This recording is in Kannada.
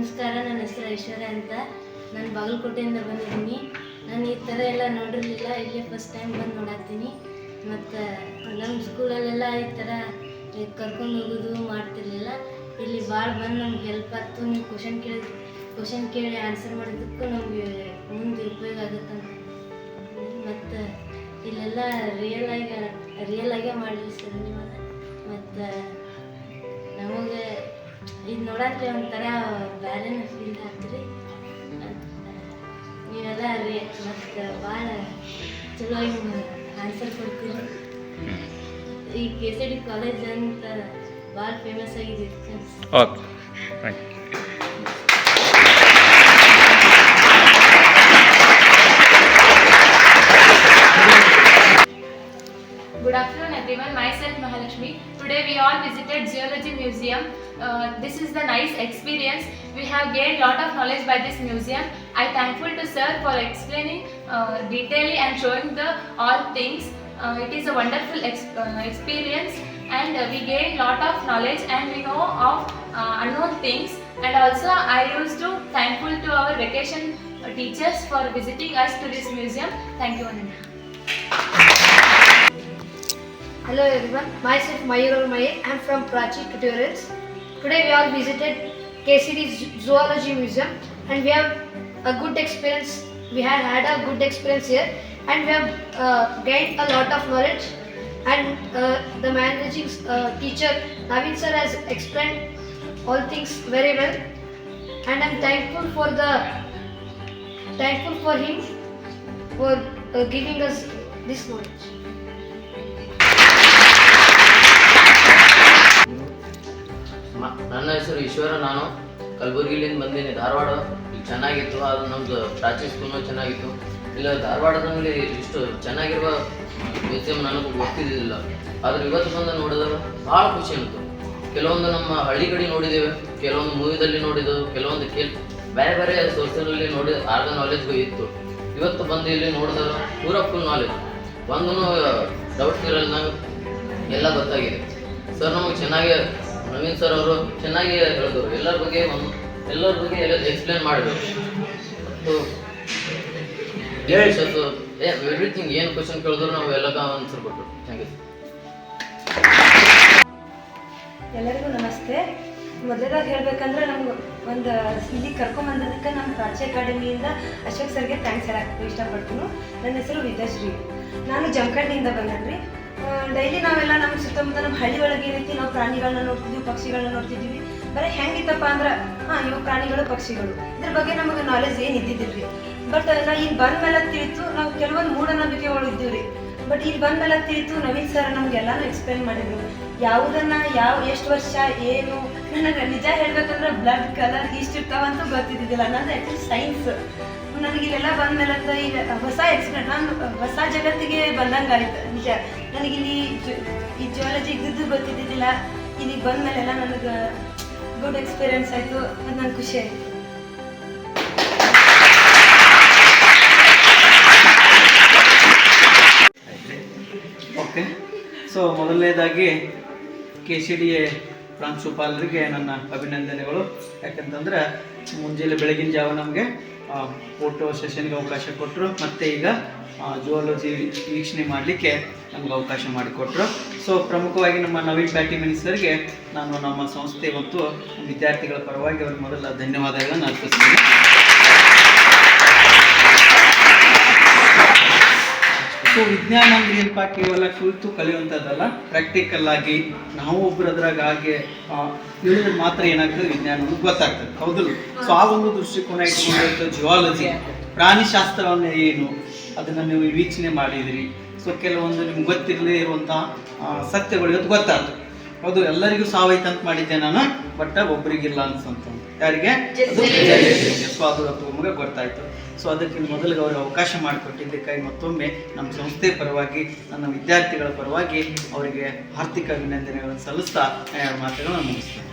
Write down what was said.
ನಮಸ್ಕಾರ, ನನ್ನ ಹೆಸರು ಐಶ್ವರ್ಯ ಅಂತ. ನಾನು ಬಾಗಲಕೋಟೆಯಿಂದ ಬಂದಿದ್ದೀನಿ. ನಾನು ಈ ಥರ ಎಲ್ಲ ನೋಡಿರಲಿಲ್ಲ, ಇಲ್ಲೇ ಫಸ್ಟ್ ಟೈಮ್ ಬಂದು ನೋಡತ್ತೀನಿ. ಮತ್ತು ನಮ್ಮ ಸ್ಕೂಲಲ್ಲೆಲ್ಲ ಈ ಥರ ಕರ್ಕೊಂಡು ಹೋಗೋದು ಮಾಡ್ತಿರ್ಲಿಲ್ಲ. ಇಲ್ಲಿ ಭಾಳ ಬಂದು ನಮ್ಗೆ ಹೆಲ್ಪ್ ಆಗ್ತು. ನೀವು ಕ್ವಶನ್ ಕೇಳಿ ಆನ್ಸರ್ ಮಾಡಿದ್ದಕ್ಕೂ ನಮಗೆ ಮುಂದೆ ಉಪಯೋಗ ಆಗುತ್ತಂತ. ಮತ್ತು ಇಲ್ಲೆಲ್ಲ ರಿಯಲ್ ಆಗೇ ಮಾಡಿರಿ ಸರ್ ನೀವು. ಮತ್ತು ನಮಗೆ ಇದು ನೋಡಕ್ಕೆ ಒಂಥರ ಬೇರೆ ಫೀಲ್ ಆಗ್ತೀರಿ. ನೀವೆಲ್ಲ ಮತ್ತು ಭಾಳ ಚಲೋ ಆನ್ಸರ್ ಕೊಡ್ತೀರಿ. ಈ KCD ಕಾಲೇಜ್ ಅಂತ ಭಾಳ ಫೇಮಸ್ ಆಗಿದೆ. Good afternoon everyone, myself Mahalakshmi. Today we all visited Zoology Museum. This is the nice experience. We have gained lot of knowledge by this museum. I thankful to sir for explaining detailedly and showing the all things. It is a wonderful experience, and we gained lot of knowledge and we know of unknown things. And also I used to thankful to our vacation teachers for visiting us to this museum. Thank you Ananda. Hello everyone, myself Mayur Maye. I am from Prachi Tutorials. Today we all visited KCD Zoology Museum and we have a good experience. We have had a good experience here and we have gained a lot of knowledge. And the managing teacher Naveen sir has explained all things very well. And I am thankful for him for giving us this knowledge. ನನ್ನ ಹೆಸರು ಈಶ್ವರ. ನಾನು ಕಲಬುರಗಿಲಿಂದ ಬಂದೀನಿ. ಧಾರವಾಡ ಇಲ್ಲಿ ಚೆನ್ನಾಗಿತ್ತು. ಅದು ನಮ್ಮದು ಪ್ರಾಚೀನ ಸ್ಕೂಲ್ನೂ ಚೆನ್ನಾಗಿತ್ತು. ಇಲ್ಲ ಧಾರವಾಡದಲ್ಲಿ ಇಷ್ಟು ಚೆನ್ನಾಗಿರುವ ಮ್ಯೂಸಿಯಂ ನನಗೂ ಗೊತ್ತಿದ್ದಿಲ್ಲ. ಆದರೆ ಇವತ್ತು ಬಂದು ನೋಡಿದಾಗ ಭಾಳ ಖುಷಿ ಅನಿಸ್ತು. ಕೆಲವೊಂದು ನಮ್ಮ ಹಳ್ಳಿ ಕಡೆ ನೋಡಿದ್ದೇವೆ, ಕೆಲವೊಂದು ಮೂವಿದಲ್ಲಿ ನೋಡಿದ್ದೆವು, ಕೆಲವೊಂದು ಬೇರೆ ಬೇರೆ ಸೋರ್ಸಲ್ಲಿ ನೋಡಿ ಆರ್ಗ ನಾಲೆಜ್ಗೂ ಇತ್ತು. ಇವತ್ತು ಬಂದು ಇಲ್ಲಿ ನೋಡಿದಾಗ ಪೂರಾ ಫುಲ್ ನಾಲೆಜ್, ಒಂದೂ ಡೌಟ್ಸ್ ಇರಲ್ಲ, ಎಲ್ಲ ಗೊತ್ತಾಗಿದೆ. ಸರ್ ನಮಗೆ ಚೆನ್ನಾಗಿ ನವೀನ್ ಸರ್ ಅವರು ಚೆನ್ನಾಗಿ ಹೇಳಿದ್ರು. ಎಲ್ಲರ ಬಗ್ಗೆ ಎಲ್ಲ ಎಕ್ಸ್ಪ್ಲೇನ್ ಮಾಡಿದ್ರು. ಮತ್ತು ಎವ್ರಿಥಿಂಗ್ ಏನು ಕ್ವಶನ್ ಕೇಳಿದ್ರು ನಾವು ಎಲ್ಲ ಆನ್ಸರ್ ಕೊಟ್ಟರು. Thank you. ಎಲ್ಲರಿಗೂ ನಮಸ್ತೆ. ಮೊದಲಾಗಿ ಹೇಳಬೇಕಂದ್ರೆ ನಮ್ಗೆ ಒಂದು ಇಲ್ಲಿ ಕರ್ಕೊಂಬಂದದಕ್ಕೆ ನಮ್ಮ ಪ್ರಾಚಿ ಅಕಾಡೆಮಿಯಿಂದ ಅಶೋಕ್ ಸರ್ಗೆ ಥ್ಯಾಂಕ್ಸ್ ಹೇಳಕ್ಕೆ ಇಷ್ಟಪಡ್ತೀನಿ. ನನ್ನ ಹೆಸರು ವಿದ್ಯಾಶ್ರೀ. ನಾನು ಜಮಖಂಡಿಯಿಂದ ಬಂದನ್ರಿ. ಡೈಲಿ ನಾವೆಲ್ಲ ನಮ್ಮ ಸುತ್ತಮುತ್ತ ನಮ್ಮ ಹಳ್ಳಿ ಒಳಗೆ ಏನೈತಿ, ನಾವು ಪ್ರಾಣಿಗಳನ್ನ ನೋಡ್ತಿದ್ವಿ, ಪಕ್ಷಿಗಳನ್ನ ನೋಡ್ತಿದ್ವಿ. ಬರೀ ಹೆಂಗಿತ್ತಪ್ಪ ಅಂದ್ರೆ ಇವು ಪ್ರಾಣಿಗಳು ಪಕ್ಷಿಗಳು ಇದ್ರ ಬಗ್ಗೆ ನಮಗೆ ನಾಲೆಜ್ ಏನು ಇದ್ದಿದ್ದಿಲ್ರಿ. ಬಟ್ ನಾ ಇಲ್ಲಿ ಬಂದ ಮೇಲೆ ತಿಳಿತು, ನಾವು ಕೆಲವೊಂದು ಮೂಢನಂಬಿಕೆಗಳು ಇದ್ದೀವಿ. ಬಟ್ ಇಲ್ಲಿ ಬಂದ ಮೇಲೆ ತಿಳಿತು, ನವೀನ್ ಸರ್ ನಮಗೆಲ್ಲಾನು ಎಕ್ಸ್ಪ್ಲೇನ್ ಮಾಡಿದ್ರು. ಯಾವುದನ್ನ ಎಷ್ಟು ವರ್ಷ ಏನು. ನನಗೆ ನಿಜ ಹೇಳ್ಬೇಕಂದ್ರೆ ಬ್ಲಡ್ ಕಲರ್ ಇಷ್ಟಿರ್ತಾವಂತೂ ಗೊತ್ತಿದ್ದಿದ್ದಿಲ್ಲ. ನಂದು ಆ್ಯಕ್ಚುಲಿ ಸೈನ್ಸ್. ನನಗೆ ಇಲ್ಲೆಲ್ಲ ಬಂದ ಮೇಲೆ ಈಗ ಹೊಸ ಎಕ್ಸ್ಪ್ಲೇನ್, ನಾನು ಹೊಸ ಜಗತ್ತಿಗೆ ಬಂದಂಗೆ ಆಯ್ತು. ನಿಜ ನನಗಿಲ್ಲಿ ಈ ಜಿಯಾಲಜಿ ಇದ್ದಿದ್ದು ಗೊತ್ತಿದ್ದಿದ್ದಿಲ್ಲ. ಇಲ್ಲಿಗೆ ಬಂದ ಮೇಲೆಲ್ಲ ನನಗೆ ಗುಡ್ ಎಕ್ಸ್ಪೀರಿಯನ್ಸ್ ಆಯಿತು. ಅದು ನನಗೆ ಖುಷಿ ಆಯಿತು. ಓಕೆ, ಸೊ ಮೊದಲನೇದಾಗಿ KCD ಪ್ರಾಂಶುಪಾಲರಿಗೆ ನನ್ನ ಅಭಿನಂದನೆಗಳು. ಯಾಕಂತಂದ್ರೆ ಮುಂಜಾನೆ ಬೆಳಗಿನ ಜಾವ ನಮಗೆ ಫೋಟೋ ಸೆಷನ್ಗೆ ಅವಕಾಶ ಕೊಟ್ಟರು, ಮತ್ತು ಈಗ ಜುವಾಲಜಿ ವೀಕ್ಷಣೆ ಮಾಡಲಿಕ್ಕೆ ನಮ್ಗೆ ಅವಕಾಶ ಮಾಡಿಕೊಟ್ರು. ಸೊ ಪ್ರಮುಖವಾಗಿ ನಮ್ಮ ನವೀನ್ ಪ್ಯಾಟಿಮನಿ ಸರ್ಗೆ ನಾನು ನಮ್ಮ ಸಂಸ್ಥೆ ಮತ್ತು ವಿದ್ಯಾರ್ಥಿಗಳ ಪರವಾಗಿ ಅವ್ರಿಗೆ ಮೊದಲ ಧನ್ಯವಾದಗಳನ್ನು ಅರ್ಪಿಸ್ತೀನಿ. ಸೊ ವಿಜ್ಞಾನ ಅಂದ್ರೆ ಏನಪ್ಪ, ಕೇವಲ ಕುಳಿತು ಕಲಿಯುವಂಥದ್ದಲ್ಲ, ಪ್ರಾಕ್ಟಿಕಲ್ ಆಗಿ ನಾವು ಒಬ್ಬರದ್ರಾಗ ಹಾಗೆ ಹೇಳಿದ್ರೆ ಮಾತ್ರ ಏನಾಗ್ತದೆ, ವಿಜ್ಞಾನ ಗೊತ್ತಾಗ್ತದೆ. ಹೌದಲ್ಲ? ಸೊ ಆ ಒಂದು ದೃಷ್ಟಿಕೋನ ಇಟ್ಕೊಂಡು ಜಿಯಾಲಜಿ ಪ್ರಾಣಿಶಾಸ್ತ್ರವನ್ನು ಏನು ಅದನ್ನು ನೀವು ವೀಕ್ಷಣೆ ಮಾಡಿದಿರಿ. ಸೊ ಕೆಲವೊಂದು ನಿಮ್ಗೆ ಗೊತ್ತಿರದೇ ಇರುವಂತಹ ಸತ್ಯಗಳು ಇವತ್ತು ಗೊತ್ತಾಗ್ತದೆ. ಹೌದು, ಎಲ್ಲರಿಗೂ ಸಾವೈತೆ ಅಂತ ಮಾಡಿದ್ದೆ ನಾನು, ಬಟ್ ಒಬ್ಬರಿಗಿಲ್ಲ ಅನ್ಸಂತ. ಯಾರಿಗೆ? ಸೊ ಅದು ನಮಗೆ ಗೊತ್ತಾಯ್ತು. ಸೊ ಅದಕ್ಕೆ ಮೊದಲಿಗೆ ಅವ್ರಿಗೆ ಅವಕಾಶ ಮಾಡಿಕೊಟ್ಟಿದ್ದಕ್ಕಾಗಿ ಮತ್ತೊಮ್ಮೆ ನಮ್ಮ ಸಂಸ್ಥೆ ಪರವಾಗಿ, ನನ್ನ ವಿದ್ಯಾರ್ಥಿಗಳ ಪರವಾಗಿ ಅವರಿಗೆ ಆರ್ಥಿಕ ಅಭಿನಂದನೆಗಳನ್ನು ಸಲ್ಲಿಸ್ತಾ ಮಾತುಗಳನ್ನು ಮುಗಿಸ್ತೇನೆ.